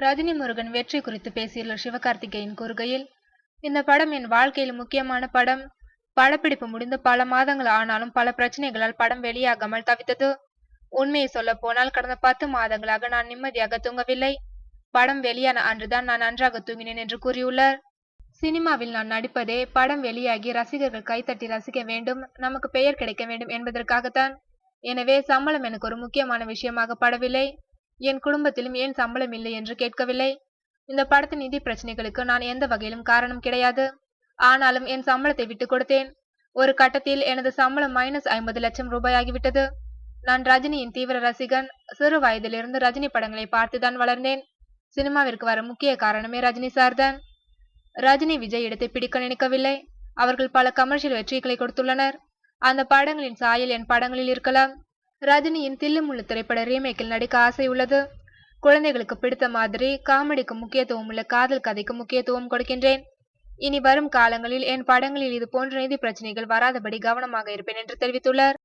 ரஜினி முருகன் வெற்றி குறித்து பேசியுள்ள சிவகார்த்திகேயன் கூறுகையில், இந்த படம் என் வாழ்க்கையில் முக்கியமான படம். படப்பிடிப்பு முடிந்து பல மாதங்கள் ஆனாலும் பல பிரச்சனைகளால் படம் வெளியாகாமல் தவித்தது. உண்மையை சொல்ல போனால் கடந்த 10 மாதங்களாக நான் நிம்மதியாக தூங்கவில்லை. படம் வெளியான அன்றுதான் நான் நன்றாக தூங்கினேன் என்று கூறியுள்ளார். சினிமாவில் நான் நடிப்பதே படம் வெளியாகி ரசிகர்கள் கைத்தட்டி ரசிக்க வேண்டும், நமக்கு பெயர் கிடைக்க வேண்டும் என்பதற்காகத்தான். எனவே சம்பளம் எனக்கு ஒரு முக்கியமான விஷயமாக படவில்லை. என் குடும்பத்திலும் ஏன் சம்பளம் இல்லை என்று கேட்கவில்லை. இந்த படத்தின் நிதி பிரச்சனைகளுக்கு நான் எந்த வகையிலும் காரணம் கிடையாது. ஆனாலும் என் சம்பளத்தை விட்டுக் கொடுத்தேன். ஒரு கட்டத்தில் எனது சம்பளம் -50 லட்சம் ரூபாய் ஆகிவிட்டது. நான் ரஜினியின் தீவிர ரசிகன். சிறு வயதிலிருந்து ரஜினி படங்களை பார்த்துதான் வளர்ந்தேன். சினிமாவிற்கு வர முக்கிய காரணமே ரஜினி சார்தான். ரஜினி விஜய் இடத்தை பிடிக்க நினைக்கவில்லை. அவர்கள் பல கமர்ஷியல் வெற்றிகளை கொடுத்துள்ளனர். அந்த படங்களின் சாயல் என் படங்களில் இருக்கலாம். ரஜினியின் தில்லுமுள்ளு திரைப்பட ரீமேக்கில் நடிக்க ஆசை உள்ளது. குழந்தைகளுக்கு பிடித்த மாதிரி காமெடிக்கு முக்கியத்துவம் உள்ள காதல் கதைக்கு முக்கியத்துவம் கொடுக்கின்றேன். இனி வரும் காலங்களில் என் படங்களில் இது போன்ற நிதி பிரச்சனைகள் வராதபடி கவனமாக இருப்பேன் என்று தெரிவித்துள்ளார்.